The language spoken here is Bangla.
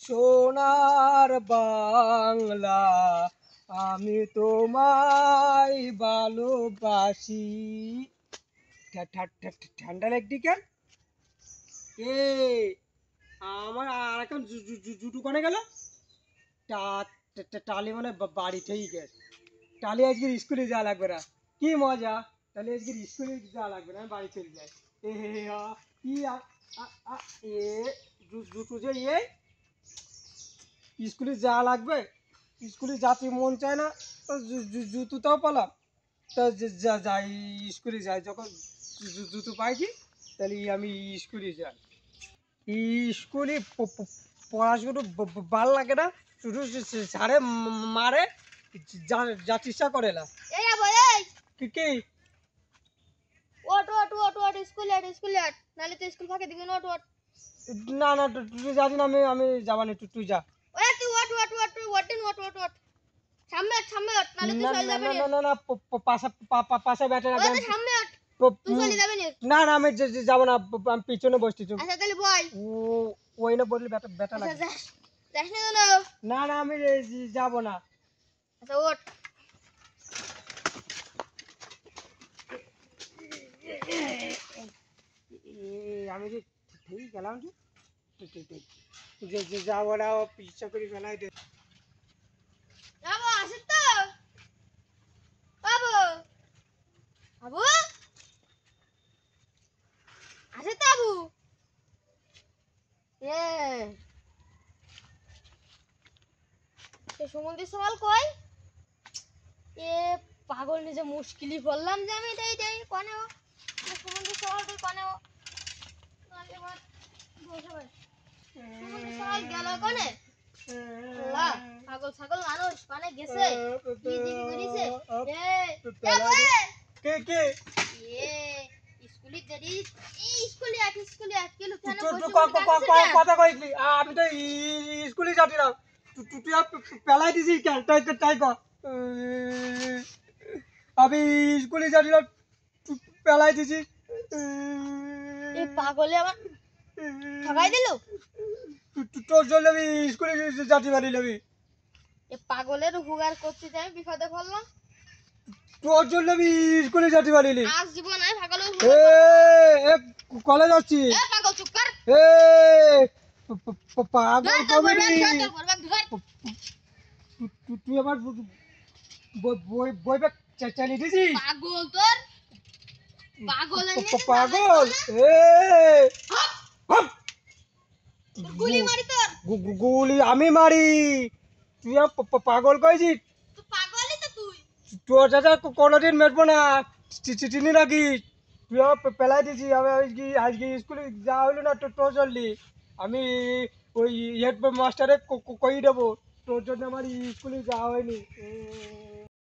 সোনার বাংলা আমি তোমায় ভালোবাসি। ঠান্ডা লাগছে কেন? এ আমার আর এখন জুটু কোনে গেল? টালি মানে বাড়িতেই গেছে। টালি আজকে স্কুলে যাওয়া লাগবে না, কি মজা। তাহলে আজকে স্কুলে যাওয়া লাগবে না, আমি বাড়ি চলে যাই। এ হে কি এ জুটু যে স্কুলে যাওয়া লাগবে, স্কুলে যাতে মন চায় না, তো জুতোটাও পেলাম, তো যাই স্কুলে যাই। যখন জুতো পাইছি তাহলে আমি স্কুলে যাই। স্কুলে পড়াশুনো ভাল লাগে না, শুধু সারে মারে, যা চেষ্টা করে না। কি কি ওট ওট ওট ওট স্কুলে নালে তো স্কুল ফাঁকে দিবি ওট ওট। না না, তুই যাবি না, আমি যাবানি, তুই যা। ওই তুই ওট ওট ওট ওট ওট ওট ওট সামনে ওট নালে তুই চলে যাবি না না না, পাশে ব্যাটে ওই তো সামনে ওট, তুই চলে যাবি না। না না, আমি যাবো না, আমি পিছনে বসছি। আচ্ছা তাহলে বয়। ওই না বললি ব্যাটা আচ্ছা লাগে। যাস না কেন? না না, আমি যাবো না। আচ্ছা ওট। আমি যে ঠিক গেলাম, যে যাবো না, পিছা করে ফেলাই দে। বাবু আসে তো, বাবু বাবু আসে তো বাবু। সুমন্দির সওয়াল কই? এ পাগল, নিজে মুশকিলই বললাম যে আমি এটাই কোনে ও সুমন্দির সওয়াল তুই কোনে ও নালে এবার বসে ভাই সুমন্দির সওয়াল গেল কোনে? আল্লাহ, পাগল ছাগল মানুষ কোনে গেছে, কি দিকে করিছে? কে কে এ স্কুলে যদি স্কুলে এক কিলো ফ্যানে কথা কইলি? আমি তো স্কুলে যাচ্ছি না, তুই পেলাই দিছিস কেন? তাই কর। আমি স্কুলে যাচ্ছি না, পেলাই দিছিস। এই পাগলে আমার ঠকাই দিল। তোর জন্য আমি স্কুলে যাচ্ছি পারি আমি। এ পাগলের হুগার করতে যাই বিপদে পড়লাম। তোর জন্য আমি স্কুলে যাচ্ছি পারিনি। আজ জীবন নাই পাগলের কলেজ যাচ্ছি। পাগল চুপ কর। পাগল কবি, তুই আমার বই ব্যাগ চালিয়ে দিছিস। পাগল তোর পাগল গুলি মারি তোর। গুলি আমি মারি, তুই পাগল কইছিস। তুই পাগলই তো তুই। তোর চাচা কোনোদিন মেটবো না, চিনি রাখিস। তুই পেলাই দিছিস। আমি আজকে স্কুলে যাওয়া হইলো না, তোর চললি। আমি ওই হেড মাস্টারে কই দেবো, তোর জন্য আমার স্কুলে যাওয়া হয়নি।